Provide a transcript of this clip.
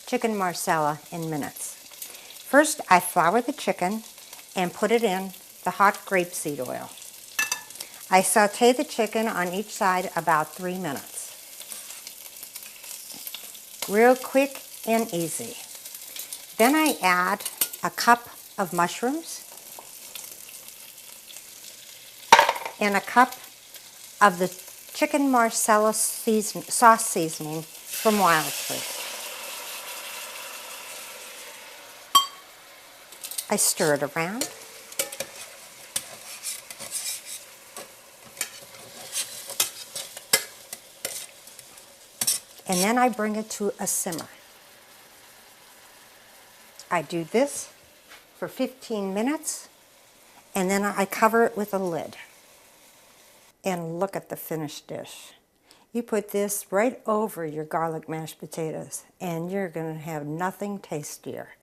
chicken marsala in minutes. First, I flour the chicken and put it in the hot grapeseed oil. I saute the chicken on each side about 3 minutes. Real quick and easy. Then I add a cup of mushrooms and a cup of the chicken marsala sauce seasoning from Wild Tree. I stir it around. And then I bring it to a simmer. I do this for 15 minutes, and then I cover it with a lid. And look at the finished dish. You put this right over your garlic mashed potatoes, and you're going to have nothing tastier.